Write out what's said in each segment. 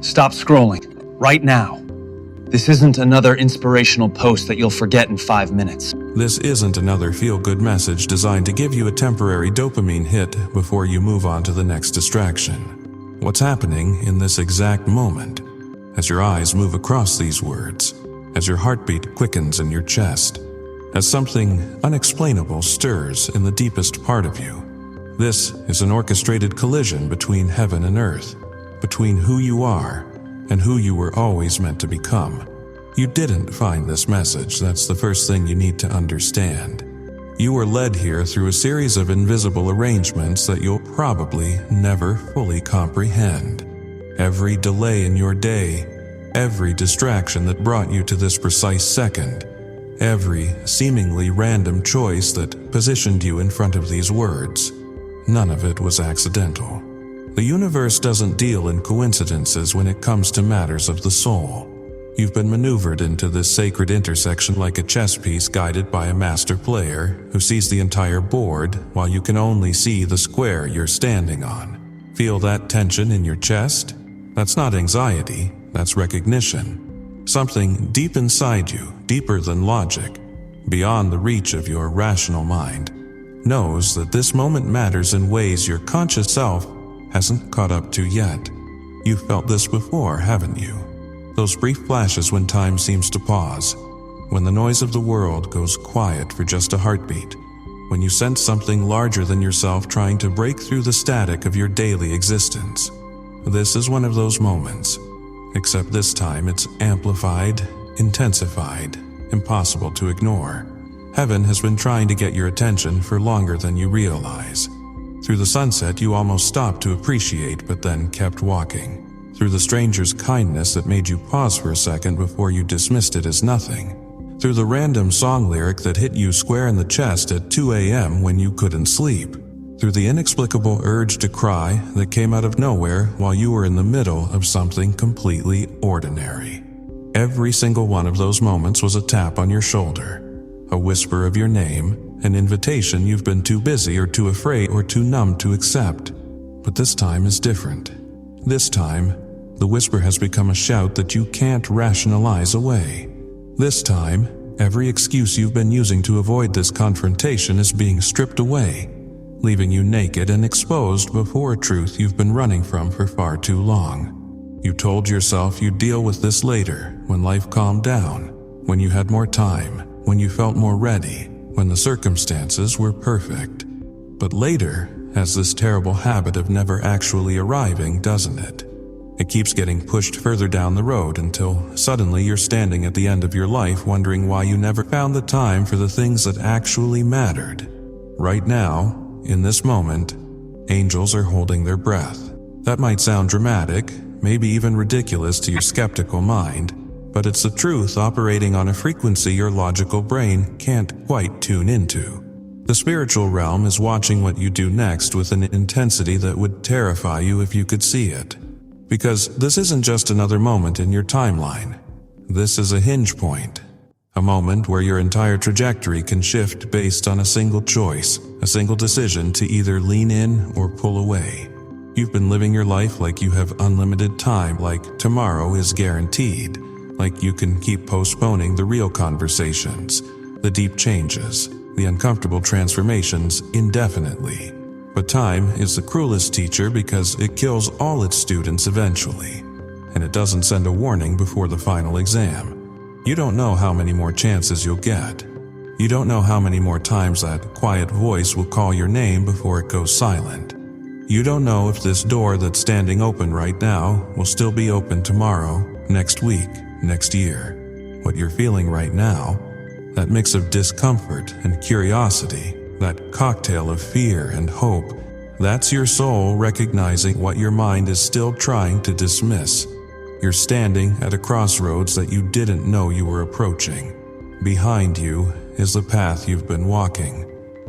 Stop scrolling. Right now. This isn't another inspirational post that you'll forget in 5 minutes. This isn't another feel-good message designed to give you a temporary dopamine hit before you move on to the next distraction. What's happening in this exact moment, as your eyes move across these words, as your heartbeat quickens in your chest, as something unexplainable stirs in the deepest part of you. This is an orchestrated collision between heaven and earth, between who you are and who you were always meant to become. You didn't find this message, that's the first thing you need to understand. You were led here through a series of invisible arrangements that you'll probably never fully comprehend. Every delay in your day, every distraction that brought you to this precise second, every seemingly random choice that positioned you in front of these words, none of it was accidental. The universe doesn't deal in coincidences when it comes to matters of the soul. You've been maneuvered into this sacred intersection like a chess piece guided by a master player who sees the entire board while you can only see the square you're standing on. Feel that tension in your chest? That's not anxiety, that's recognition. Something deep inside you, deeper than logic, beyond the reach of your rational mind, knows that this moment matters in ways your conscious self hasn't caught up to yet. You've felt this before, haven't you? Those brief flashes when time seems to pause, when the noise of the world goes quiet for just a heartbeat, when you sense something larger than yourself trying to break through the static of your daily existence. This is one of those moments, except this time it's amplified, intensified, impossible to ignore. Heaven has been trying to get your attention for longer than you realize. Through the sunset you almost stopped to appreciate but then kept walking. Through the stranger's kindness that made you pause for a second before you dismissed it as nothing. Through the random song lyric that hit you square in the chest at 2 a.m. when you couldn't sleep. Through the inexplicable urge to cry that came out of nowhere while you were in the middle of something completely ordinary. Every single one of those moments was a tap on your shoulder, a whisper of your name, an invitation you've been too busy or too afraid or too numb to accept. But this time is different. This time, the whisper has become a shout that you can't rationalize away. This time, every excuse you've been using to avoid this confrontation is being stripped away, leaving you naked and exposed before a truth you've been running from for far too long. You told yourself you'd deal with this later, when life calmed down, when you had more time, when you felt more ready, when the circumstances were perfect. But later has this terrible habit of never actually arriving, doesn't it? It keeps getting pushed further down the road until suddenly you're standing at the end of your life wondering why you never found the time for the things that actually mattered. Right now, in this moment, angels are holding their breath. That might sound dramatic, maybe even ridiculous to your skeptical mind, but it's the truth operating on a frequency your logical brain can't quite tune into. The spiritual realm is watching what you do next with an intensity that would terrify you if you could see it. Because this isn't just another moment in your timeline. This is a hinge point. A moment where your entire trajectory can shift based on a single choice, a single decision to either lean in or pull away. You've been living your life like you have unlimited time, like tomorrow is guaranteed. Like you can keep postponing the real conversations, the deep changes, the uncomfortable transformations indefinitely. But time is the cruelest teacher because it kills all its students eventually, and it doesn't send a warning before the final exam. You don't know how many more chances you'll get. You don't know how many more times that quiet voice will call your name before it goes silent. You don't know if this door that's standing open right now will still be open tomorrow, next week, next year. What you're feeling right now, that mix of discomfort and curiosity, that cocktail of fear and hope, that's your soul recognizing what your mind is still trying to dismiss. You're standing at a crossroads that you didn't know you were approaching. Behind you is the path you've been walking,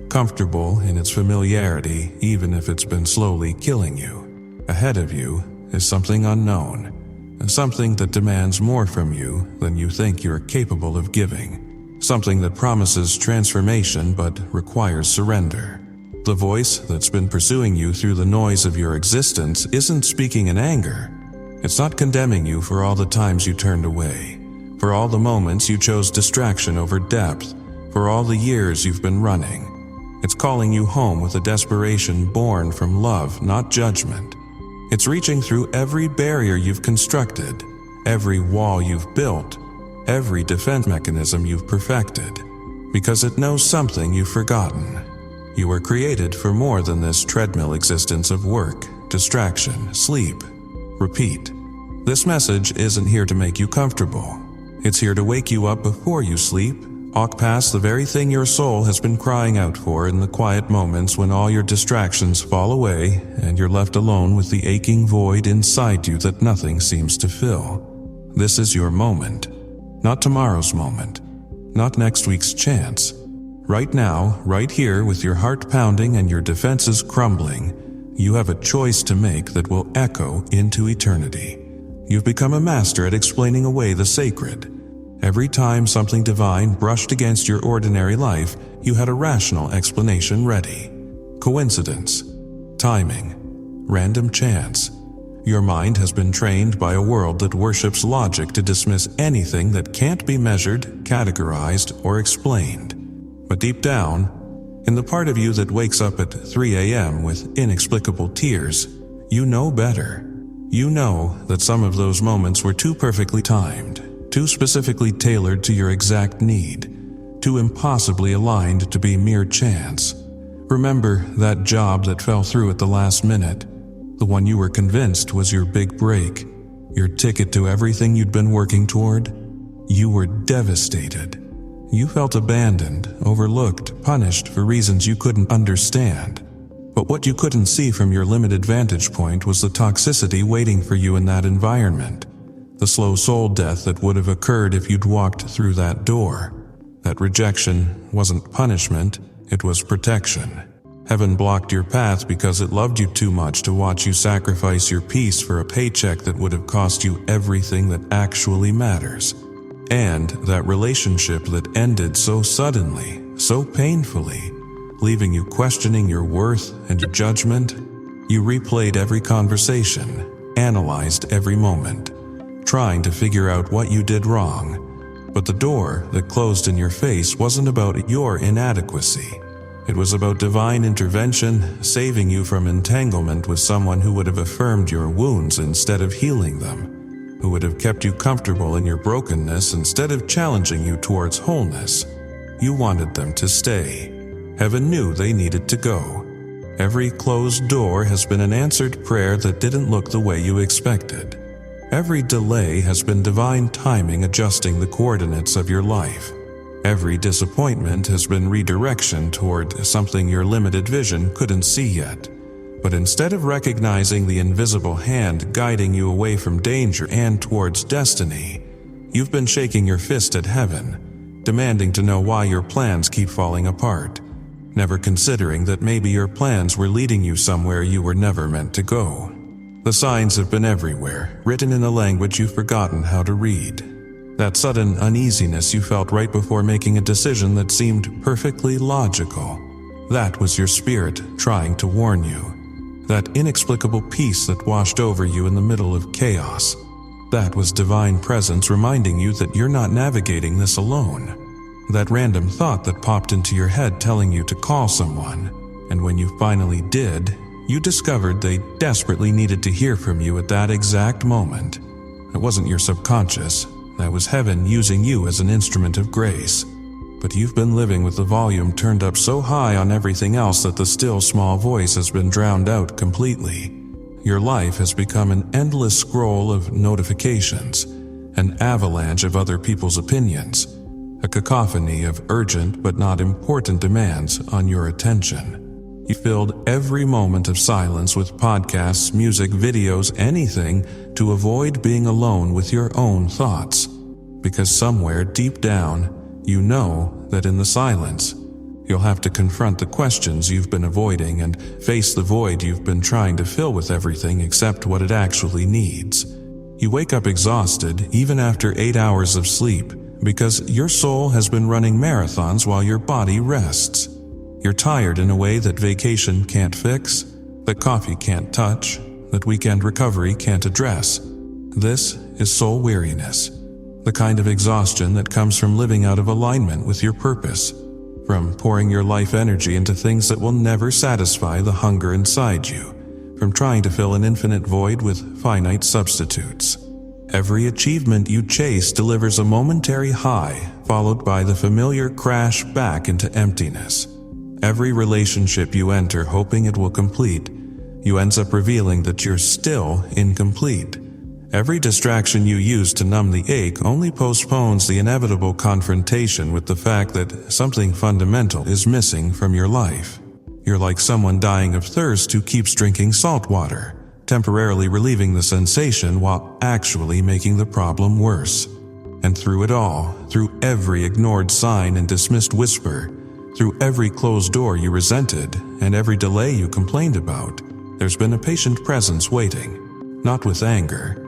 comfortable in its familiarity even if it's been slowly killing you. Ahead of you is something unknown, something that demands more from you than you think you're capable of giving. Something that promises transformation but requires surrender. The voice that's been pursuing you through the noise of your existence isn't speaking in anger. It's not condemning you for all the times you turned away, for all the moments you chose distraction over depth, for all the years you've been running. It's calling you home with a desperation born from love, not judgment. It's reaching through every barrier you've constructed, every wall you've built, every defense mechanism you've perfected, because it knows something you've forgotten. You were created for more than this treadmill existence of work, distraction, sleep, repeat. This message isn't here to make you comfortable. It's here to wake you up before you sleep, walk past the very thing your soul has been crying out for in the quiet moments when all your distractions fall away and you're left alone with the aching void inside you that nothing seems to fill. This is your moment. Not tomorrow's moment. Not next week's chance. Right now, right here, with your heart pounding and your defenses crumbling, you have a choice to make that will echo into eternity. You've become a master at explaining away the sacred. Every time something divine brushed against your ordinary life, you had a rational explanation ready. Coincidence, timing, random chance. Your mind has been trained by a world that worships logic to dismiss anything that can't be measured, categorized, or explained. But deep down, in the part of you that wakes up at 3 a.m. with inexplicable tears, you know better. You know that some of those moments were too perfectly timed, too specifically tailored to your exact need, too impossibly aligned to be mere chance. Remember that job that fell through at the last minute, the one you were convinced was your big break, your ticket to everything you'd been working toward? You were devastated. You felt abandoned, overlooked, punished for reasons you couldn't understand. But what you couldn't see from your limited vantage point was the toxicity waiting for you in that environment. The slow soul death that would have occurred if you'd walked through that door. That rejection wasn't punishment, it was protection. Heaven blocked your path because it loved you too much to watch you sacrifice your peace for a paycheck that would have cost you everything that actually matters. And that relationship that ended so suddenly, so painfully, leaving you questioning your worth and your judgment. You replayed every conversation, analyzed every moment, trying to figure out what you did wrong. But the door that closed in your face wasn't about your inadequacy. It was about divine intervention, saving you from entanglement with someone who would have affirmed your wounds instead of healing them, who would have kept you comfortable in your brokenness instead of challenging you towards wholeness. You wanted them to stay. Heaven knew they needed to go. Every closed door has been an answered prayer that didn't look the way you expected. Every delay has been divine timing adjusting the coordinates of your life. Every disappointment has been redirection toward something your limited vision couldn't see yet. But instead of recognizing the invisible hand guiding you away from danger and towards destiny, you've been shaking your fist at heaven, demanding to know why your plans keep falling apart, never considering that maybe your plans were leading you somewhere you were never meant to go. The signs have been everywhere, written in a language you've forgotten how to read. That sudden uneasiness you felt right before making a decision that seemed perfectly logical, that was your spirit trying to warn you. That inexplicable peace that washed over you in the middle of chaos, that was divine presence reminding you that you're not navigating this alone. That random thought that popped into your head telling you to call someone, and when you finally did, you discovered they desperately needed to hear from you at that exact moment. It wasn't your subconscious. That was heaven using you as an instrument of grace. But you've been living with the volume turned up so high on everything else that the still small voice has been drowned out completely. Your life has become an endless scroll of notifications, an avalanche of other people's opinions, a cacophony of urgent but not important demands on your attention. You filled every moment of silence with podcasts, music, videos, anything to avoid being alone with your own thoughts. Because somewhere deep down, you know that in the silence, you'll have to confront the questions you've been avoiding and face the void you've been trying to fill with everything except what it actually needs. You wake up exhausted even after 8 hours of sleep because your soul has been running marathons while your body rests. You're tired in a way that vacation can't fix, that coffee can't touch, that weekend recovery can't address. This is soul weariness, the kind of exhaustion that comes from living out of alignment with your purpose, from pouring your life energy into things that will never satisfy the hunger inside you, from trying to fill an infinite void with finite substitutes. Every achievement you chase delivers a momentary high, followed by the familiar crash back into emptiness. Every relationship you enter hoping it will complete, you ends up revealing that you're still incomplete. Every distraction you use to numb the ache only postpones the inevitable confrontation with the fact that something fundamental is missing from your life. You're like someone dying of thirst who keeps drinking salt water, temporarily relieving the sensation while actually making the problem worse. And through it all, through every ignored sign and dismissed whisper, through every closed door you resented and every delay you complained about, there's been a patient presence waiting, not with anger,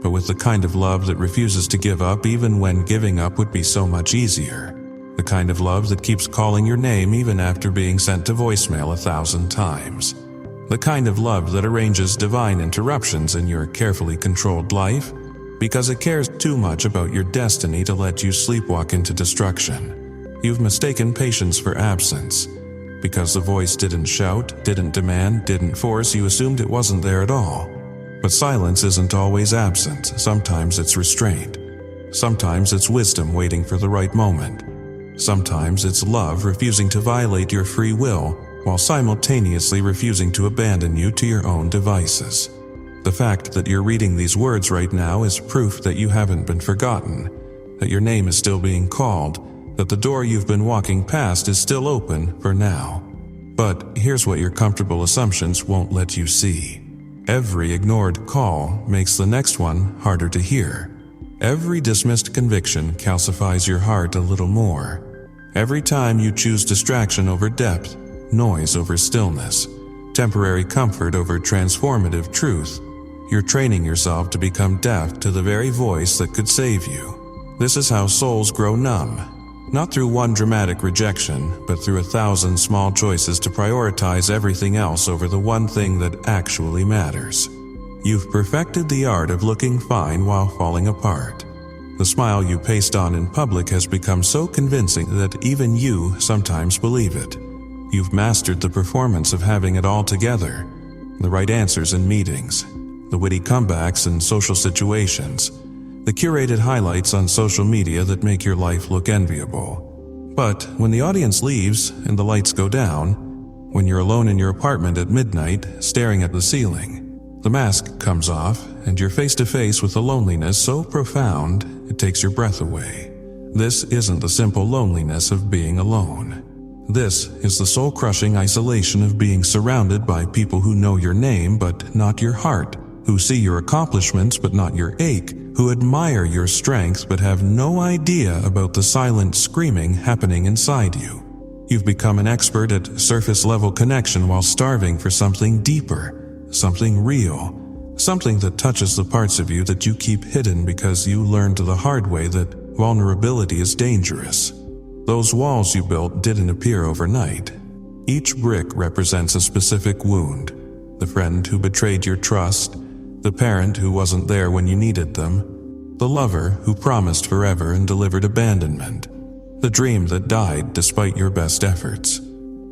but with the kind of love that refuses to give up even when giving up would be so much easier. The kind of love that keeps calling your name even after being sent to voicemail 1,000 times. The kind of love that arranges divine interruptions in your carefully controlled life because it cares too much about your destiny to let you sleepwalk into destruction. You've mistaken patience for absence. Because the voice didn't shout, didn't demand, didn't force, you assumed it wasn't there at all. But silence isn't always absent. Sometimes it's restraint. Sometimes it's wisdom waiting for the right moment. Sometimes it's love refusing to violate your free will while simultaneously refusing to abandon you to your own devices. The fact that you're reading these words right now is proof that you haven't been forgotten, that your name is still being called, that the door you've been walking past is still open for now. But here's what your comfortable assumptions won't let you see. Every ignored call makes the next one harder to hear. Every dismissed conviction calcifies your heart a little more. Every time you choose distraction over depth, noise over stillness, temporary comfort over transformative truth, you're training yourself to become deaf to the very voice that could save you. This is how souls grow numb. Not through one dramatic rejection, but through 1,000 small choices to prioritize everything else over the one thing that actually matters. You've perfected the art of looking fine while falling apart. The smile you paste on in public has become so convincing that even you sometimes believe it. You've mastered the performance of having it all together, the right answers in meetings, the witty comebacks in social situations, the curated highlights on social media that make your life look enviable. But when the audience leaves and the lights go down, when you're alone in your apartment at midnight staring at the ceiling, the mask comes off and you're face to face with a loneliness so profound it takes your breath away. This isn't the simple loneliness of being alone. This is the soul-crushing isolation of being surrounded by people who know your name but not your heart, who see your accomplishments but not your ache, who admire your strength but have no idea about the silent screaming happening inside you. You've become an expert at surface-level connection while starving for something deeper, something real, something that touches the parts of you that you keep hidden because you learned the hard way that vulnerability is dangerous. Those walls you built didn't appear overnight. Each brick represents a specific wound. The friend who betrayed your trust, the parent who wasn't there when you needed them, the lover who promised forever and delivered abandonment, the dream that died despite your best efforts.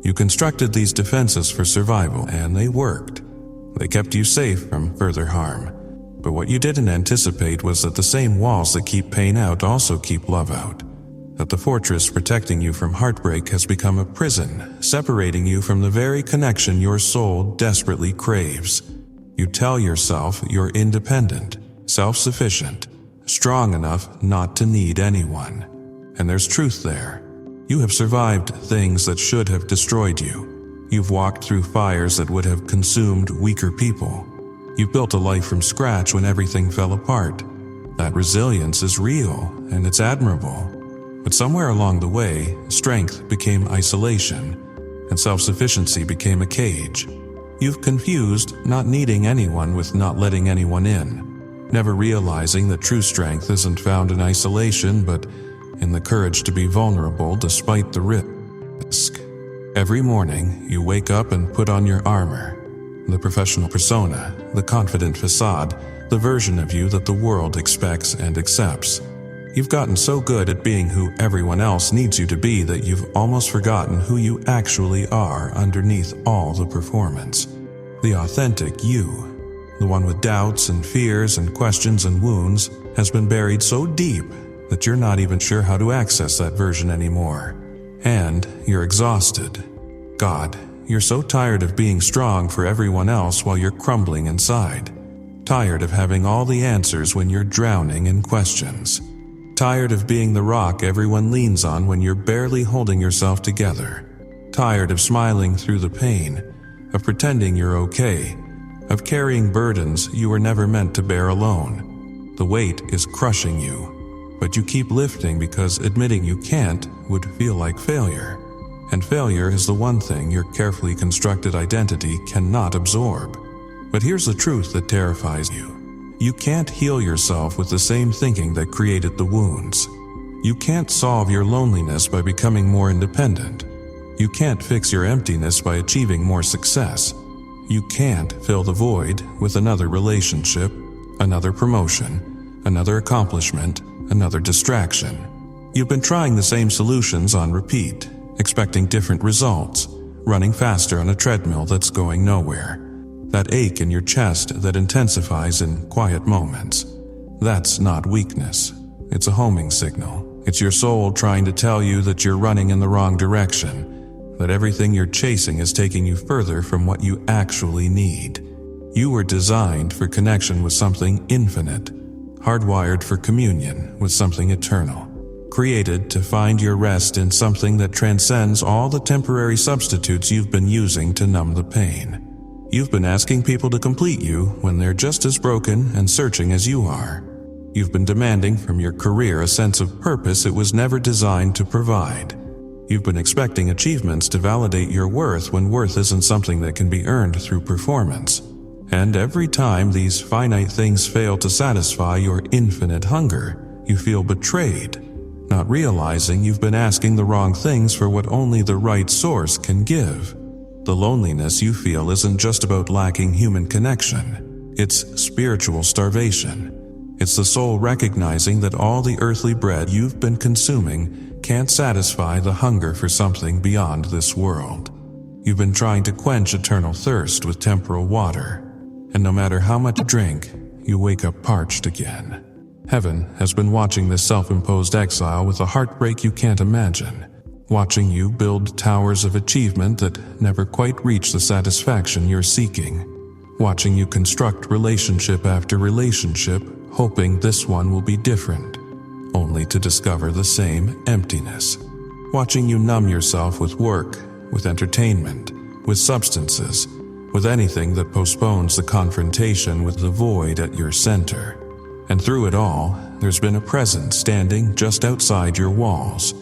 You constructed these defenses for survival, and they worked. They kept you safe from further harm. But what you didn't anticipate was that the same walls that keep pain out also keep love out. That the fortress protecting you from heartbreak has become a prison, separating you from the very connection your soul desperately craves. You tell yourself you're independent, self-sufficient, strong enough not to need anyone. And there's truth there. You have survived things that should have destroyed you. You've walked through fires that would have consumed weaker people. You built a life from scratch when everything fell apart. That resilience is real, and it's admirable. But somewhere along the way, strength became isolation, and self-sufficiency became a cage. You've confused not needing anyone with not letting anyone in, never realizing that true strength isn't found in isolation, but in the courage to be vulnerable despite the risk. Every morning, you wake up and put on your armor, the professional persona, the confident facade, the version of you that the world expects and accepts. You've gotten so good at being who everyone else needs you to be that you've almost forgotten who you actually are underneath all the performance. The authentic you, the one with doubts and fears and questions and wounds, has been buried so deep that you're not even sure how to access that version anymore. And you're exhausted. God, you're so tired of being strong for everyone else while you're crumbling inside. Tired of having all the answers when you're drowning in questions. Tired of being the rock everyone leans on when you're barely holding yourself together. Tired of smiling through the pain, of pretending you're okay, of carrying burdens you were never meant to bear alone. The weight is crushing you, but you keep lifting because admitting you can't would feel like failure. And failure is the one thing your carefully constructed identity cannot absorb. But here's the truth that terrifies you. You can't heal yourself with the same thinking that created the wounds. You can't solve your loneliness by becoming more independent. You can't fix your emptiness by achieving more success. You can't fill the void with another relationship, another promotion, another accomplishment, another distraction. You've been trying the same solutions on repeat, expecting different results, running faster on a treadmill that's going nowhere. That ache in your chest that intensifies in quiet moments. That's not weakness. It's a homing signal. It's your soul trying to tell you that you're running in the wrong direction, that everything you're chasing is taking you further from what you actually need. You were designed for connection with something infinite, hardwired for communion with something eternal, created to find your rest in something that transcends all the temporary substitutes you've been using to numb the pain. You've been asking people to complete you when they're just as broken and searching as you are. You've been demanding from your career a sense of purpose it was never designed to provide. You've been expecting achievements to validate your worth when worth isn't something that can be earned through performance. And every time these finite things fail to satisfy your infinite hunger, you feel betrayed, not realizing you've been asking the wrong things for what only the right source can give. The loneliness you feel isn't just about lacking human connection. It's spiritual starvation. It's the soul recognizing that all the earthly bread you've been consuming can't satisfy the hunger for something beyond this world. You've been trying to quench eternal thirst with temporal water, and no matter how much you drink, you wake up parched again. Heaven has been watching this self-imposed exile with a heartbreak you can't imagine. Watching you build towers of achievement that never quite reach the satisfaction you're seeking. Watching you construct relationship after relationship, hoping this one will be different, only to discover the same emptiness. Watching you numb yourself with work, with entertainment, with substances, with anything that postpones the confrontation with the void at your center. And through it all, there's been a presence standing just outside your walls,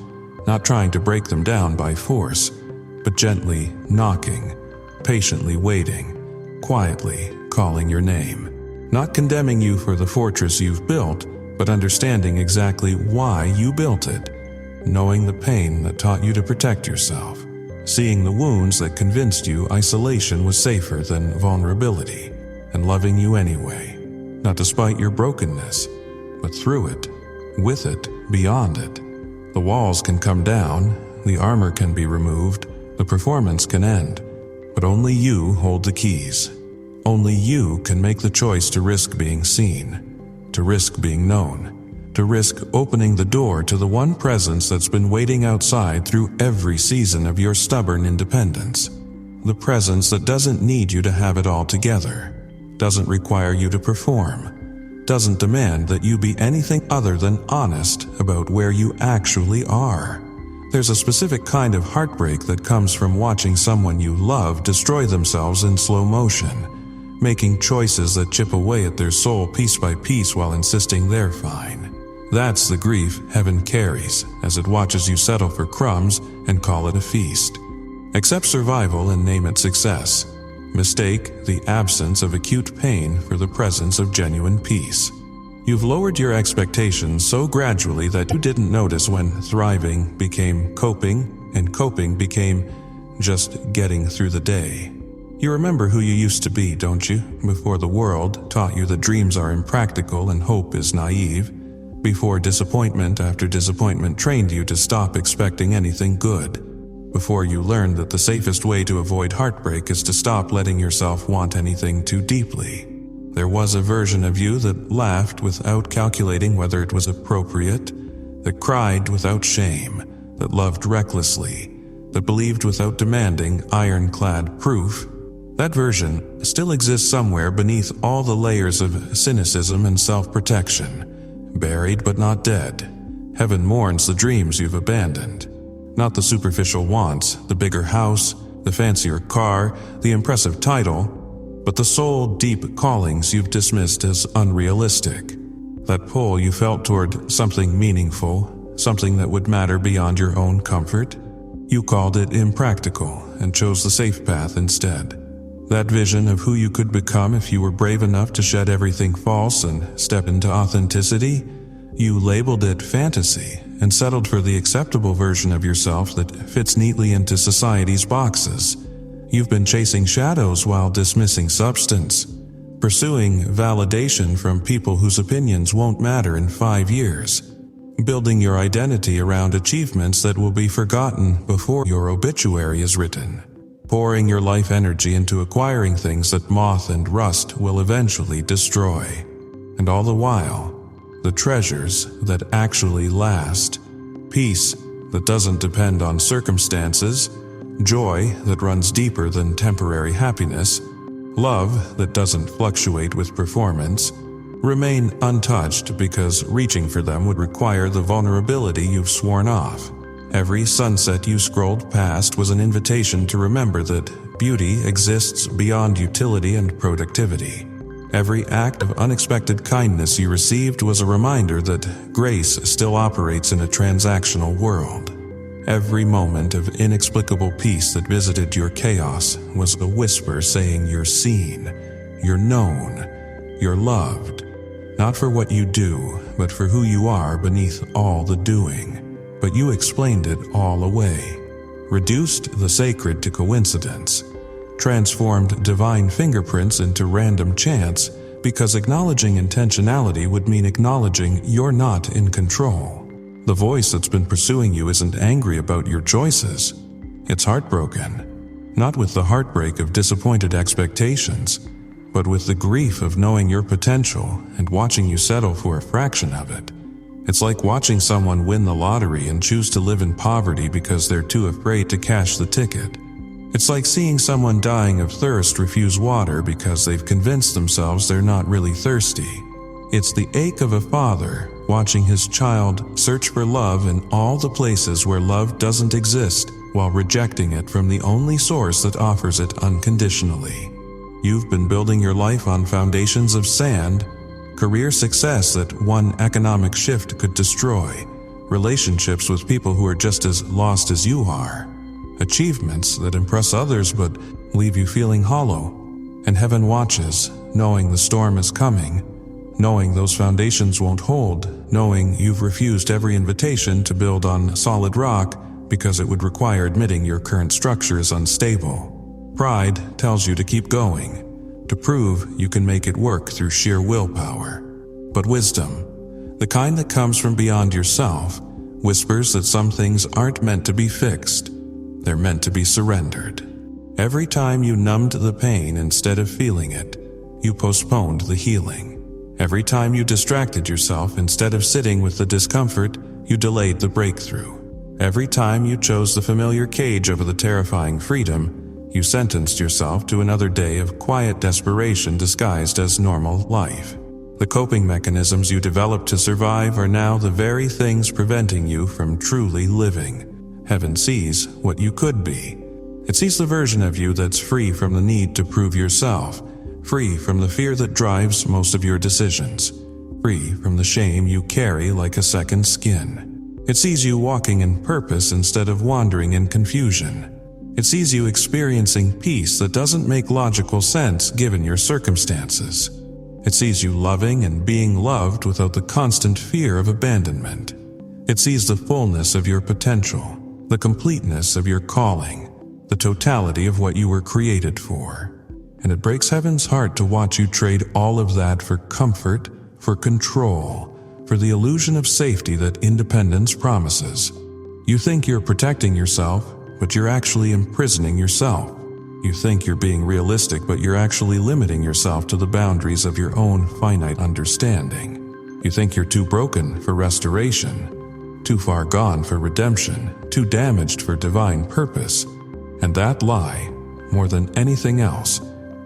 not trying to break them down by force, but gently knocking, patiently waiting, quietly calling your name. Not condemning you for the fortress you've built, but understanding exactly why you built it. Knowing the pain that taught you to protect yourself. Seeing the wounds that convinced you isolation was safer than vulnerability. And loving you anyway. Not despite your brokenness, but through it, with it, beyond it. The walls can come down, the armor can be removed, the performance can end, but only you hold the keys. Only you can make the choice to risk being seen, to risk being known, to risk opening the door to the one presence that's been waiting outside through every season of your stubborn independence. The presence that doesn't need you to have it all together, doesn't require you to perform, doesn't demand that you be anything other than honest about where you actually are. There's a specific kind of heartbreak that comes from watching someone you love destroy themselves in slow motion, making choices that chip away at their soul piece by piece while insisting they're fine. That's the grief heaven carries as it watches you settle for crumbs and call it a feast. Accept survival and name it success. Mistake the absence of acute pain for the presence of genuine peace. You've lowered your expectations so gradually that you didn't notice when thriving became coping and coping became just getting through the day. You remember who you used to be, don't you? Before the world taught you that dreams are impractical and hope is naive. Before disappointment after disappointment trained you to stop expecting anything good. Before you learned that the safest way to avoid heartbreak is to stop letting yourself want anything too deeply. There was a version of you that laughed without calculating whether it was appropriate, that cried without shame, that loved recklessly, that believed without demanding ironclad proof. That version still exists somewhere beneath all the layers of cynicism and self-protection, buried but not dead. Heaven mourns the dreams you've abandoned. Not the superficial wants, the bigger house, the fancier car, the impressive title, but the soul-deep callings you've dismissed as unrealistic. That pull you felt toward something meaningful, something that would matter beyond your own comfort. You called it impractical and chose the safe path instead. That vision of who you could become if you were brave enough to shed everything false and step into authenticity, you labeled it fantasy and settled for the acceptable version of yourself that fits neatly into society's boxes. You've been chasing shadows while dismissing substance, pursuing validation from people whose opinions won't matter in 5 years, building your identity around achievements that will be forgotten before your obituary is written, pouring your life energy into acquiring things that moth and rust will eventually destroy. And all the while, the treasures that actually last, peace that doesn't depend on circumstances, joy that runs deeper than temporary happiness, love that doesn't fluctuate with performance, remain untouched because reaching for them would require the vulnerability you've sworn off. Every sunset you scrolled past was an invitation to remember that beauty exists beyond utility and productivity. Every act of unexpected kindness you received was a reminder that grace still operates in a transactional world. Every moment of inexplicable peace that visited your chaos was a whisper saying you're seen, you're known, you're loved, not for what you do, but for who you are beneath all the doing. But you explained it all away, reduced the sacred to coincidence, transformed divine fingerprints into random chance because acknowledging intentionality would mean acknowledging you're not in control. The voice that's been pursuing you isn't angry about your choices. It's heartbroken, not with the heartbreak of disappointed expectations, but with the grief of knowing your potential and watching you settle for a fraction of it. It's like watching someone win the lottery and choose to live in poverty because they're too afraid to cash the ticket. It's like seeing someone dying of thirst refuse water because they've convinced themselves they're not really thirsty. It's the ache of a father watching his child search for love in all the places where love doesn't exist while rejecting it from the only source that offers it unconditionally. You've been building your life on foundations of sand, career success that one economic shift could destroy, relationships with people who are just as lost as you are, achievements that impress others but leave you feeling hollow, and heaven watches, knowing the storm is coming, knowing those foundations won't hold, knowing you've refused every invitation to build on solid rock because it would require admitting your current structure is unstable. Pride tells you to keep going, to prove you can make it work through sheer willpower. But wisdom, the kind that comes from beyond yourself, whispers that some things aren't meant to be fixed. They're meant to be surrendered. Every time you numbed the pain instead of feeling it, you postponed the healing. Every time you distracted yourself instead of sitting with the discomfort, you delayed the breakthrough. Every time you chose the familiar cage over the terrifying freedom, you sentenced yourself to another day of quiet desperation disguised as normal life. The coping mechanisms you developed to survive are now the very things preventing you from truly living. Heaven sees what you could be. It sees the version of you that's free from the need to prove yourself, free from the fear that drives most of your decisions, free from the shame you carry like a second skin. It sees you walking in purpose instead of wandering in confusion. It sees you experiencing peace that doesn't make logical sense given your circumstances. It sees you loving and being loved without the constant fear of abandonment. It sees the fullness of your potential, the completeness of your calling, the totality of what you were created for. And it breaks heaven's heart to watch you trade all of that for comfort, for control, for the illusion of safety that independence promises. You think you're protecting yourself, but you're actually imprisoning yourself. You think you're being realistic, but you're actually limiting yourself to the boundaries of your own finite understanding. You think you're too broken for restoration, too far gone for redemption, too damaged for divine purpose. And that lie, more than anything else,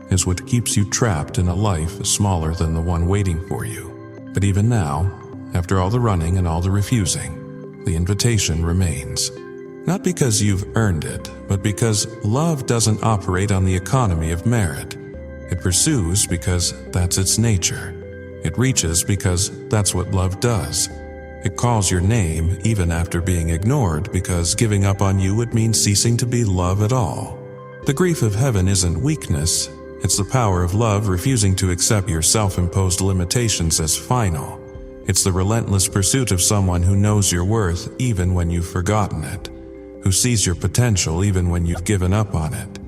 is what keeps you trapped in a life smaller than the one waiting for you. But even now, after all the running and all the refusing, the invitation remains. Not because you've earned it, but because love doesn't operate on the economy of merit. It pursues because that's its nature. It reaches because that's what love does. It calls your name even after being ignored, because giving up on you would mean ceasing to be love at all. The grief of heaven isn't weakness. It's the power of love refusing to accept your self-imposed limitations as final. It's the relentless pursuit of someone who knows your worth even when you've forgotten it, who sees your potential even when you've given up on it,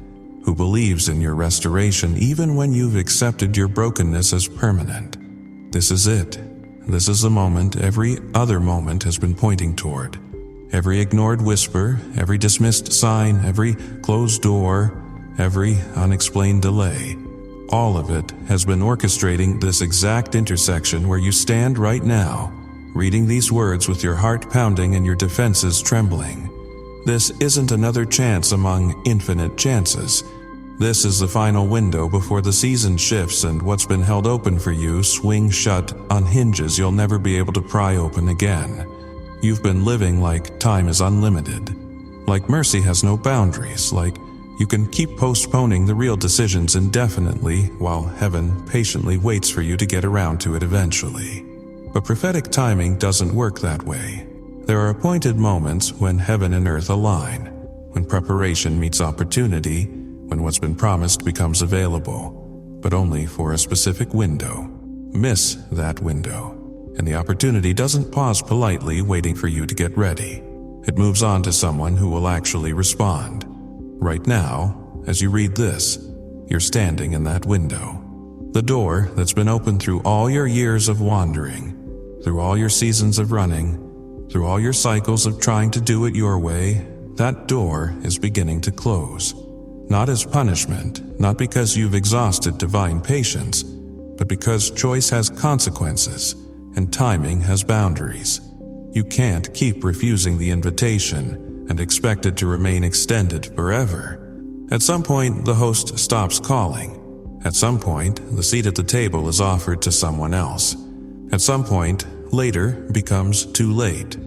who believes in your restoration even when you've accepted your brokenness as permanent. This is it. This is the moment every other moment has been pointing toward. Every ignored whisper, every dismissed sign, every closed door, every unexplained delay, all of it has been orchestrating this exact intersection where you stand right now, reading these words with your heart pounding and your defenses trembling. This isn't another chance among infinite chances. This is the final window before the season shifts and what's been held open for you swings shut on hinges you'll never be able to pry open again. You've been living like time is unlimited, like mercy has no boundaries, like you can keep postponing the real decisions indefinitely while heaven patiently waits for you to get around to it eventually. But prophetic timing doesn't work that way. There are appointed moments when heaven and earth align, when preparation meets opportunity, when what's been promised becomes available, but only for a specific window. Miss that window, and the opportunity doesn't pause politely waiting for you to get ready. It moves on to someone who will actually respond. Right now, as you read this, you're standing in that window. The door that's been open through all your years of wandering, through all your seasons of running, through all your cycles of trying to do it your way, that door is beginning to close. Not as punishment, not because you've exhausted divine patience, but because choice has consequences and timing has boundaries. You can't keep refusing the invitation and expect it to remain extended forever. At some point, the host stops calling. At some point, the seat at the table is offered to someone else. At some point, later becomes too late.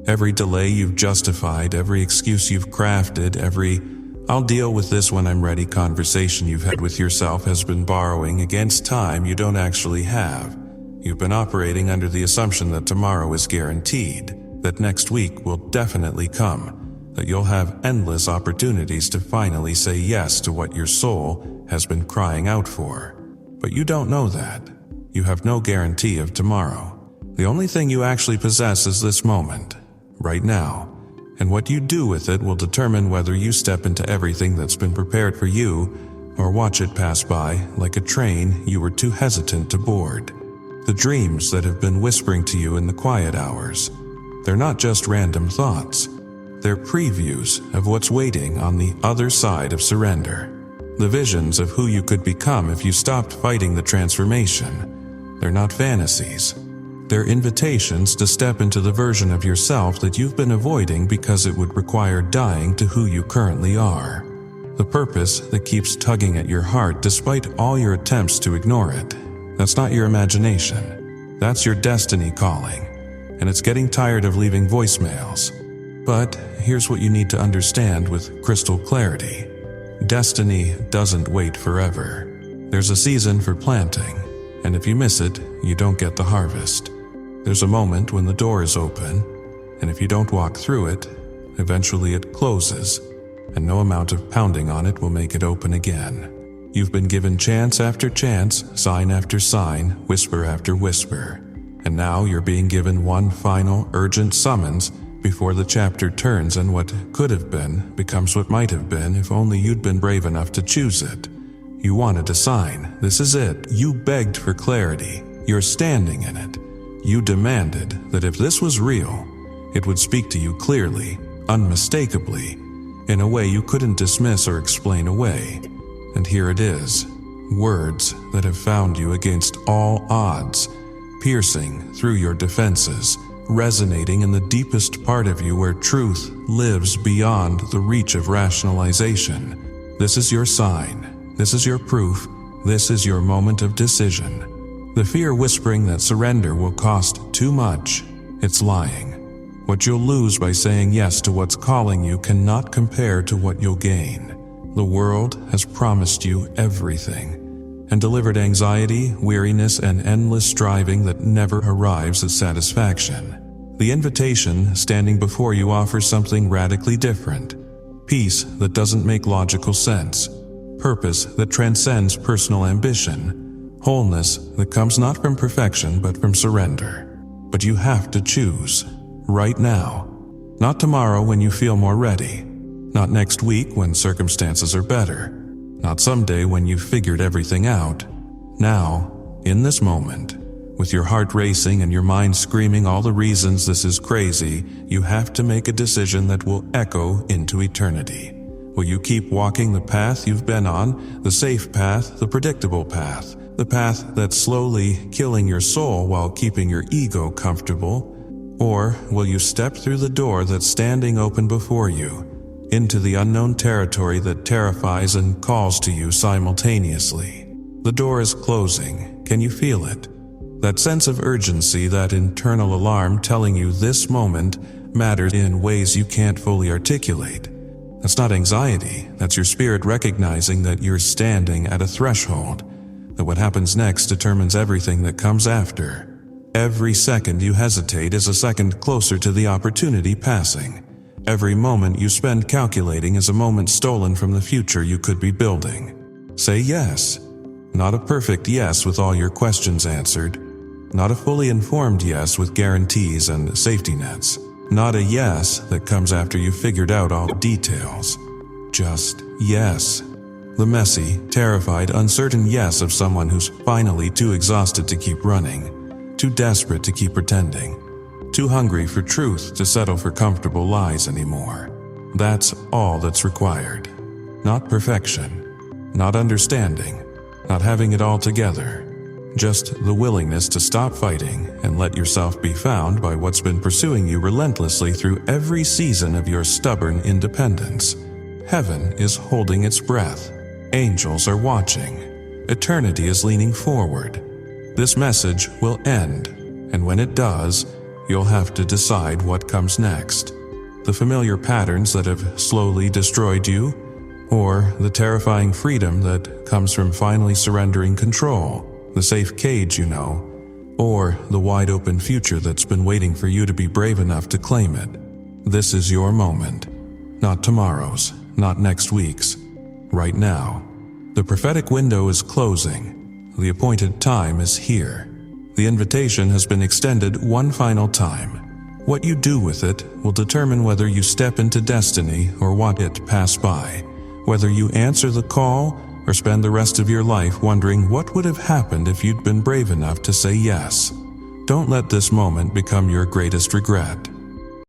Every delay you've justified, every excuse you've crafted, every "I'll deal with this when I'm ready" conversation you've had with yourself has been borrowing against time you don't actually have. You've been operating under the assumption that tomorrow is guaranteed, that next week will definitely come, that you'll have endless opportunities to finally say yes to what your soul has been crying out for. But you don't know that. You have no guarantee of tomorrow. The only thing you actually possess is this moment, right now, and what you do with it will determine whether you step into everything that's been prepared for you or watch it pass by like a train you were too hesitant to board. The dreams that have been whispering to you in the quiet hours, they're not just random thoughts. They're previews of what's waiting on the other side of surrender. The visions of who you could become if you stopped fighting the transformation. They're not fantasies. They're invitations to step into the version of yourself that you've been avoiding because it would require dying to who you currently are. The purpose that keeps tugging at your heart despite all your attempts to ignore it. That's not your imagination. That's your destiny calling. And it's getting tired of leaving voicemails. But here's what you need to understand with crystal clarity. Destiny doesn't wait forever. There's a season for planting, and if you miss it, you don't get the harvest. There's a moment when the door is open, and if you don't walk through it, eventually it closes, and no amount of pounding on it will make it open again. You've been given chance after chance, sign after sign, whisper after whisper, and now you're being given one final urgent summons before the chapter turns and what could have been becomes what might have been if only you'd been brave enough to choose it. You wanted a sign. This is it. You begged for clarity. You're standing in it. You demanded that if this was real, it would speak to you clearly, unmistakably, in a way you couldn't dismiss or explain away. And here it is. Words that have found you against all odds, piercing through your defenses, resonating in the deepest part of you where truth lives beyond the reach of rationalization. This is your sign. This is your proof. This is your moment of decision. The fear whispering that surrender will cost too much, it's lying. What you'll lose by saying yes to what's calling you cannot compare to what you'll gain. The world has promised you everything and delivered anxiety, weariness, and endless striving that never arrives at satisfaction. The invitation standing before you offers something radically different. Peace that doesn't make logical sense. Purpose that transcends personal ambition. Wholeness that comes not from perfection but from surrender. But you have to choose. Right now. Not tomorrow when you feel more ready. Not next week when circumstances are better. Not someday when you've figured everything out. Now, in this moment, with your heart racing and your mind screaming all the reasons this is crazy, you have to make a decision that will echo into eternity. Will you keep walking the path you've been on, the safe path, the predictable path, the path that's slowly killing your soul while keeping your ego comfortable? Or will you step through the door that's standing open before you, into the unknown territory that terrifies and calls to you simultaneously? The door is closing. Can you feel it? That sense of urgency, that internal alarm telling you this moment matters in ways you can't fully articulate. That's not anxiety. That's your spirit recognizing that you're standing at a threshold, that what happens next determines everything that comes after. Every second you hesitate is a second closer to the opportunity passing. Every moment you spend calculating is a moment stolen from the future you could be building. Say yes. Not a perfect yes with all your questions answered. Not a fully informed yes with guarantees and safety nets. Not a yes that comes after you've figured out all the details. Just yes. The messy, terrified, uncertain yes of someone who's finally too exhausted to keep running, too desperate to keep pretending, too hungry for truth to settle for comfortable lies anymore. That's all that's required. Not perfection, not understanding, not having it all together. Just the willingness to stop fighting and let yourself be found by what's been pursuing you relentlessly through every season of your stubborn independence. Heaven is holding its breath. Angels are watching. Eternity is leaning forward. This message will end, and when it does, you'll have to decide what comes next. The familiar patterns that have slowly destroyed you, or the terrifying freedom that comes from finally surrendering control, the safe cage you know, or the wide-open future that's been waiting for you to be brave enough to claim it. This is your moment. Not tomorrow's, not next week's. Right now. The prophetic window is closing. The appointed time is here. The invitation has been extended one final time. What you do with it will determine whether you step into destiny or watch it pass by, whether you answer the call or spend the rest of your life wondering what would have happened if you'd been brave enough to say yes. Don't let this moment become your greatest regret.